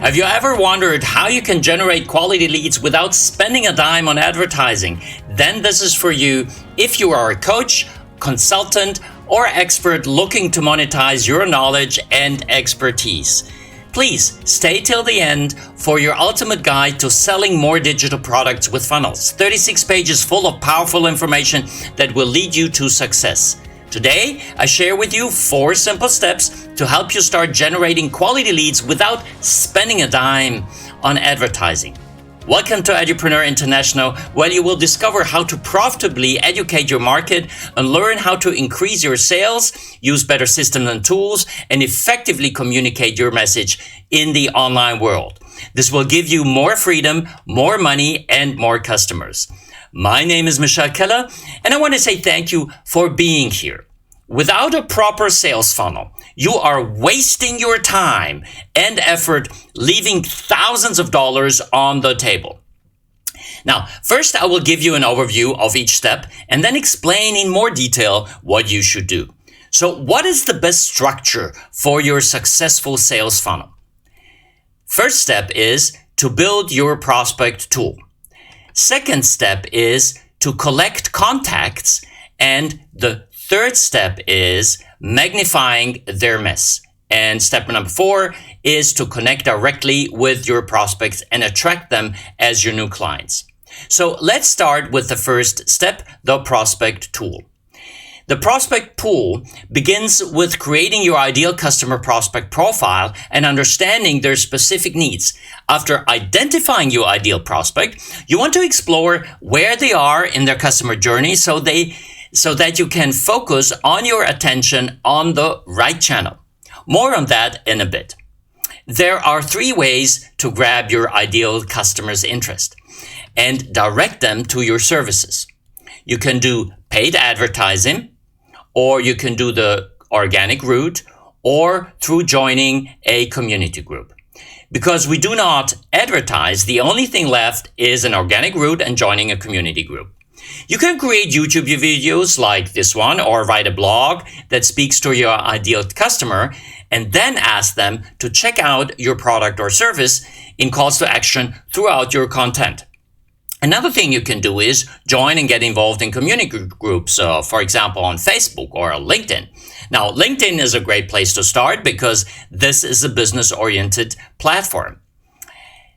Have you ever wondered how you can generate quality leads without spending a dime on advertising? Then this is for you if you are a coach, consultant, or expert looking to monetize your knowledge and expertise. Please stay till the end for your ultimate guide to selling more digital products with funnels. 36 pages full of powerful information that will lead you to success. Today, I share with you 4 simple steps to help you start generating quality leads without spending a dime on advertising. Welcome to Edupreneur.International, where you will discover how to profitably educate your market and learn how to increase your sales, use better systems and tools, and effectively communicate your message in the online world. This will give you more freedom, more money, and more customers. My name is Michelle Keller, and I want to say thank you for being here. Without a proper sales funnel, you are wasting your time and effort, leaving thousands of dollars on the table. Now, first I will give you an overview of each step and then explain in more detail what you should do. So, what is the best structure for your successful sales funnel? First step is to build your prospect tool. Second step is to collect contacts, and the third step is magnifying their mess. And step number 4 is to connect directly with your prospects and attract them as your new clients. So let's start with the first step, the prospect tool. The prospect pool begins with creating your ideal customer prospect profile and understanding their specific needs. After identifying your ideal prospect, you want to explore where they are in their customer journey so that you can focus on your attention on the right channel. More on that in a bit. There are 3 ways to grab your ideal customer's interest and direct them to your services. You can do paid advertising, or you can do the organic route, or through joining a community group. Because we do not advertise, the only thing left is an organic route and joining a community group. You can create YouTube videos like this one or write a blog that speaks to your ideal customer and then ask them to check out your product or service in calls to action throughout your content. Another thing you can do is join and get involved in community groups, for example, on Facebook or LinkedIn. Now, LinkedIn is a great place to start because this is a business-oriented platform.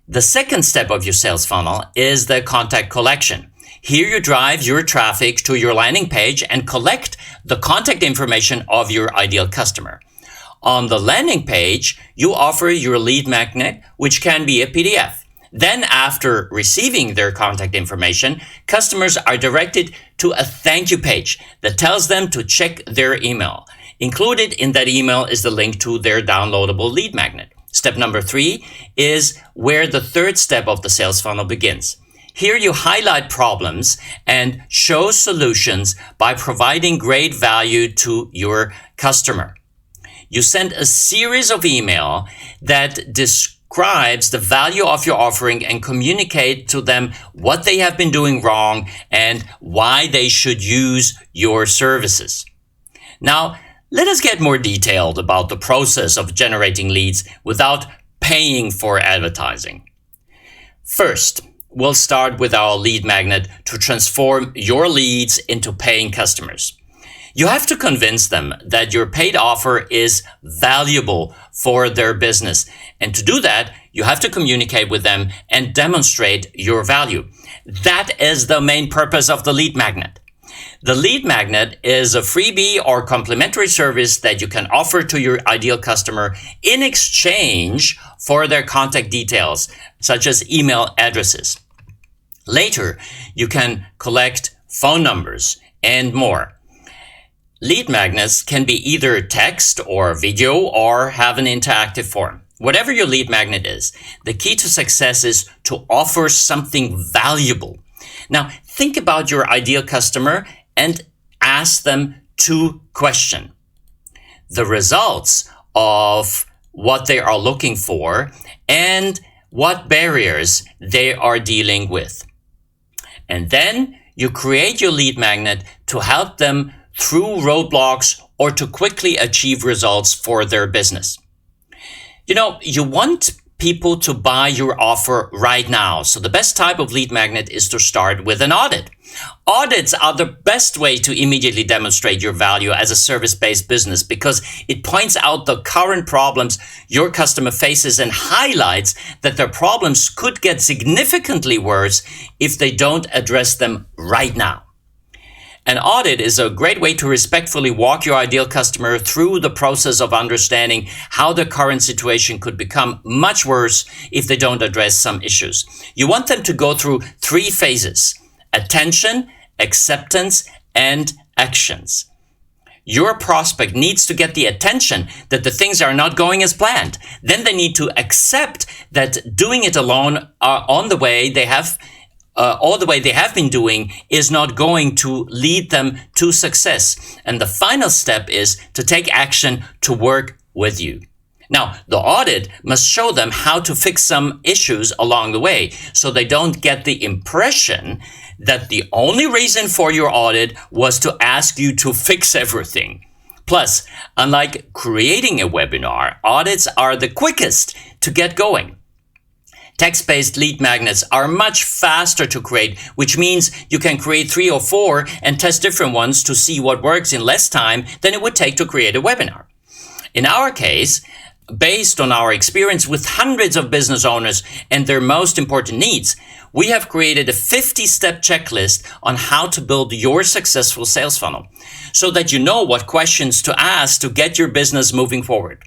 The second step of your sales funnel is the contact collection. Here you drive your traffic to your landing page and collect the contact information of your ideal customer. On the landing page, you offer your lead magnet, which can be a PDF. Then, after receiving their contact information, customers are directed to a thank you page that tells them to check their email. Included in that email is the link to their downloadable lead magnet. Step number 3 is where the third step of the sales funnel begins. Here you highlight problems and show solutions by providing great value to your customer. You send a series of emails that describes the value of your offering and communicate to them what they have been doing wrong and why they should use your services. Now, let us get more detailed about the process of generating leads without paying for advertising. First, we'll start with our lead magnet to transform your leads into paying customers. You have to convince them that your paid offer is valuable for their business. And to do that, you have to communicate with them and demonstrate your value. That is the main purpose of the lead magnet. The lead magnet is a freebie or complimentary service that you can offer to your ideal customer in exchange for their contact details, such as email addresses. Later, you can collect phone numbers and more. Lead magnets can be either text or video or have an interactive form. Whatever your lead magnet is, the key to success is to offer something valuable. Now, think about your ideal customer and ask them 2 questions. The results of what they are looking for and what barriers they are dealing with. And then you create your lead magnet to help them through roadblocks or to quickly achieve results for their business. You know, you want people to buy your offer right now. So the best type of lead magnet is to start with an audit. Audits are the best way to immediately demonstrate your value as a service-based business because it points out the current problems your customer faces and highlights that their problems could get significantly worse if they don't address them right now. An audit is a great way to respectfully walk your ideal customer through the process of understanding how the current situation could become much worse if they don't address some issues. You want them to go through 3 phases: attention, acceptance, and actions. Your prospect needs to get the attention that the things are not going as planned. Then they need to accept that doing it alone on the way they have all the way they have been doing is not going to lead them to success. And the final step is to take action to work with you. Now, the audit must show them how to fix some issues along the way so they don't get the impression that the only reason for your audit was to ask you to fix everything. Plus, unlike creating a webinar, audits are the quickest to get going. Text-based lead magnets are much faster to create, which means you can create 3 or 4 and test different ones to see what works in less time than it would take to create a webinar. In our case, based on our experience with hundreds of business owners and their most important needs, we have created a 50-step checklist on how to build your successful sales funnel so that you know what questions to ask to get your business moving forward.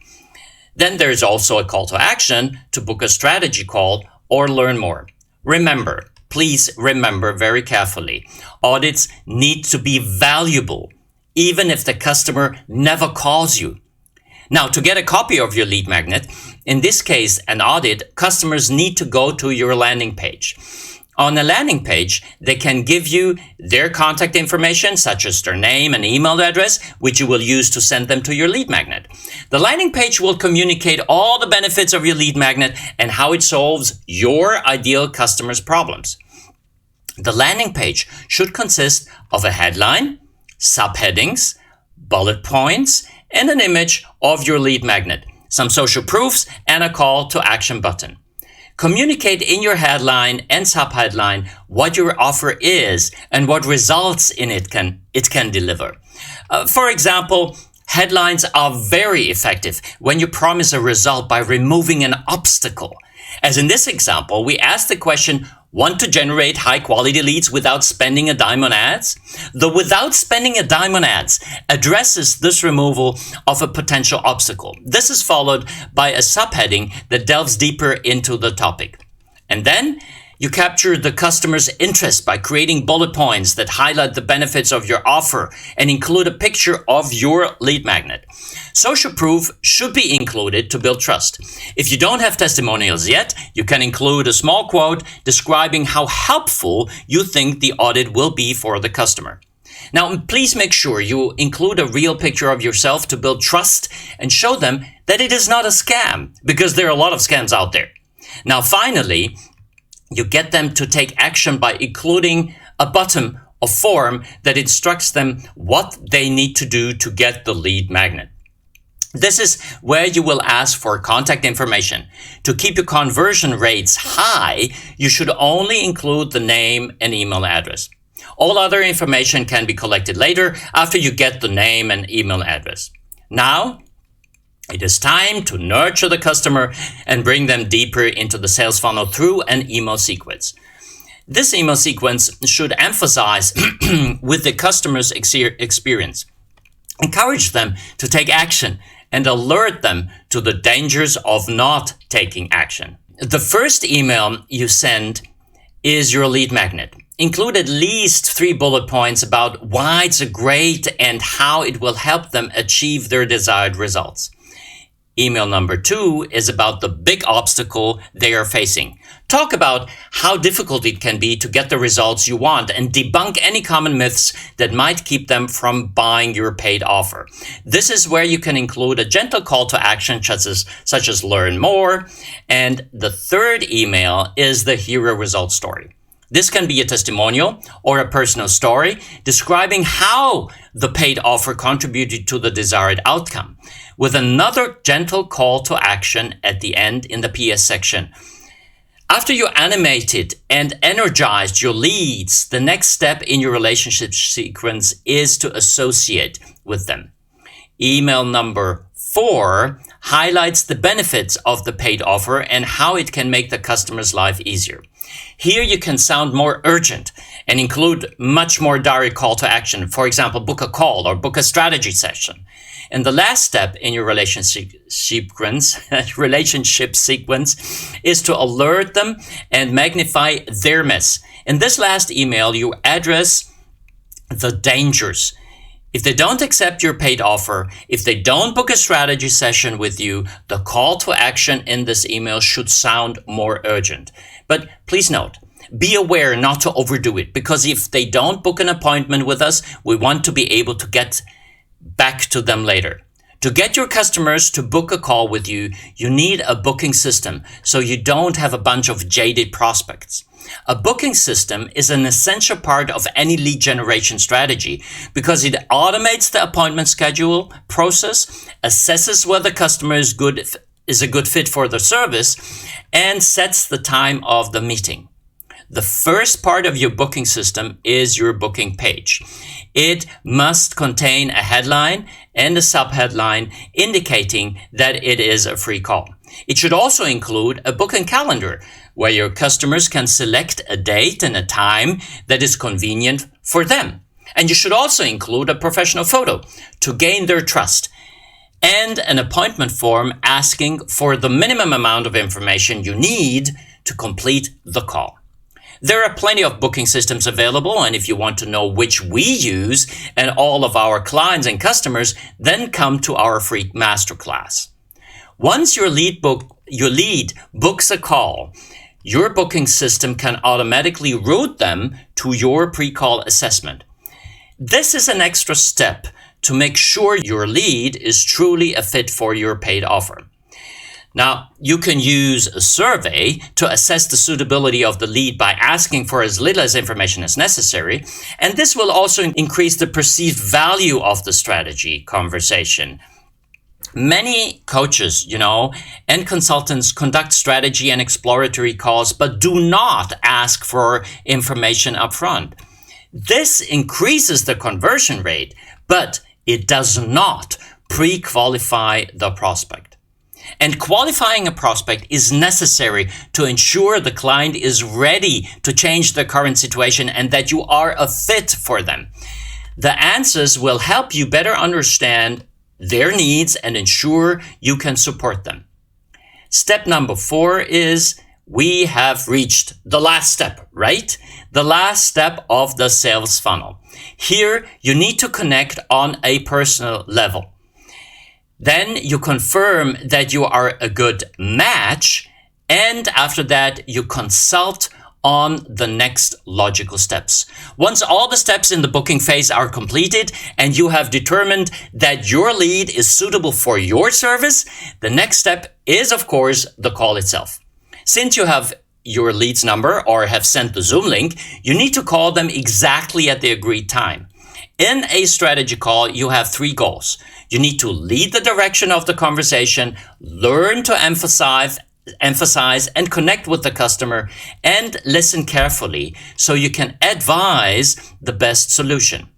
Then there's also a call to action to book a strategy call or learn more. Remember, please remember very carefully, audits need to be valuable, even if the customer never calls you. Now, to get a copy of your lead magnet, in this case, an audit, customers need to go to your landing page. On a landing page, they can give you their contact information, such as their name and email address, which you will use to send them to your lead magnet. The landing page will communicate all the benefits of your lead magnet and how it solves your ideal customer's problems. The landing page should consist of a headline, subheadings, bullet points, and an image of your lead magnet, some social proofs, and a call to action button. Communicate in your headline and subheadline what your offer is and what results in it can deliver. For example, headlines are very effective when you promise a result by removing an obstacle. As in this example, we asked the question, want to generate high-quality leads without spending a dime on ads? The without spending a dime on ads addresses this removal of a potential obstacle. This is followed by a subheading that delves deeper into the topic. And then you capture the customer's interest by creating bullet points that highlight the benefits of your offer and include a picture of your lead magnet. Social proof should be included to build trust. If you don't have testimonials yet, you can include a small quote describing how helpful you think the audit will be for the customer. Now, please make sure you include a real picture of yourself to build trust and show them that it is not a scam, because there are a lot of scams out there. Now, finally, you get them to take action by including a button or form that instructs them what they need to do to get the lead magnet. This is where you will ask for contact information. To keep your conversion rates high, you should only include the name and email address. All other information can be collected later after you get the name and email address. Now, it is time to nurture the customer and bring them deeper into the sales funnel through an email sequence. This email sequence should emphasize with the customer's experience, encourage them to take action, and alert them to the dangers of not taking action. The first email you send is your lead magnet. Include at least 3 bullet points about why it's great and how it will help them achieve their desired results. Email number 2 is about the big obstacle they are facing. Talk about how difficult it can be to get the results you want and debunk any common myths that might keep them from buying your paid offer. This is where you can include a gentle call to action such as learn more. And the third email is the hero result story. This can be a testimonial or a personal story describing how the paid offer contributed to the desired outcome. with another gentle call to action at the end in the PS section. After you animated and energized your leads, the next step in your relationship sequence is to associate with them. Email number 4 highlights the benefits of the paid offer and how it can make the customer's life easier. Here you can sound more urgent and include much more direct call to action. For example, book a call or book a strategy session. And the last step in your relationship sequence is to alert them and magnify their mess. In this last email, you address the dangers. If they don't accept your paid offer, if they don't book a strategy session with you, the call to action in this email should sound more urgent. But please note, be aware not to overdo it, because if they don't book an appointment with us, we want to be able to get back to them later. To get your customers to book a call with you, you need a booking system so you don't have a bunch of jaded prospects. A booking system is an essential part of any lead generation strategy because it automates the appointment schedule process, assesses whether the customer is a good fit for the service, and sets the time of the meeting. The first part of your booking system is your booking page. It must contain a headline and a subheadline indicating that it is a free call. It should also include a booking calendar where your customers can select a date and a time that is convenient for them. And you should also include a professional photo to gain their trust, and an appointment form asking for the minimum amount of information you need to complete the call. There are plenty of booking systems available, and if you want to know which we use and all of our clients and customers, then come to our free masterclass. Once your lead books a call, your booking system can automatically route them to your pre-call assessment. This is an extra step to make sure your lead is truly a fit for your paid offer. Now, you can use a survey to assess the suitability of the lead by asking for as little as information as necessary, and this will also increase the perceived value of the strategy conversation. Many coaches, and consultants conduct strategy and exploratory calls, but do not ask for information upfront. This increases the conversion rate, but it does not pre-qualify the prospect. And qualifying a prospect is necessary to ensure the client is ready to change their current situation and that you are a fit for them. The answers will help you better understand their needs and ensure you can support them. Step number 4 is we have reached the last step, right? The last step of the sales funnel. Here, you need to connect on a personal level. Then you confirm that you are a good match, and after that, you consult on the next logical steps. Once all the steps in the booking phase are completed and you have determined that your lead is suitable for your service, the next step is, of course, the call itself. Since you have your lead's number or have sent the Zoom link, you need to call them exactly at the agreed time. In a strategy call, you have 3 goals. You need to lead the direction of the conversation, learn to emphasize and connect with the customer, and listen carefully so you can advise the best solution.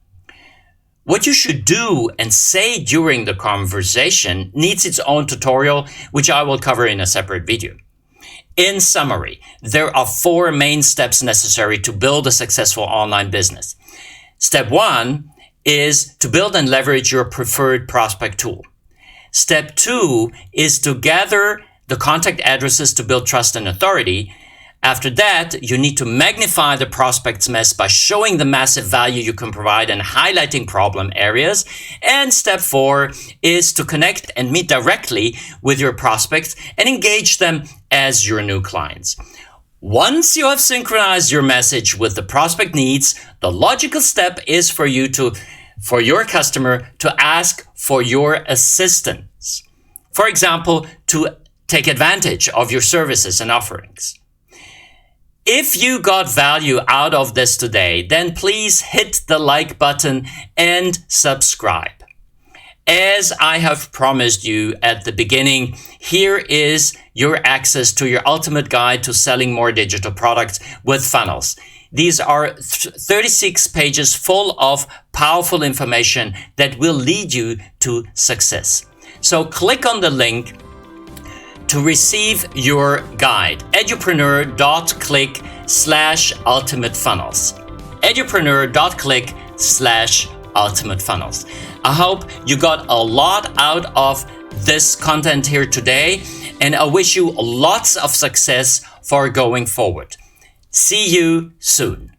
What you should do and say during the conversation needs its own tutorial, which I will cover in a separate video. In summary, there are 4 main steps necessary to build a successful online business. Step 1 is to build and leverage your preferred prospect tool. Step 2 is to gather the contact addresses to build trust and authority. After that, you need to magnify the prospect's mess by showing the massive value you can provide and highlighting problem areas. And step 4 is to connect and meet directly with your prospects and engage them as your new clients. Once you have synchronized your message with the prospect needs, the logical step is for your customer to ask for your assistance. For example, to take advantage of your services and offerings. If you got value out of this today, then please hit the like button and subscribe. As I have promised you at the beginning, here is your access to your ultimate guide to selling more digital products with funnels. These are 36 pages full of powerful information that will lead you to success. So click on the link to receive your guide, edupreneur.click/ultimate funnels. edupreneur.click/ultimate funnels. I hope you got a lot out of this content here today, and I wish you lots of success for going forward. See you soon.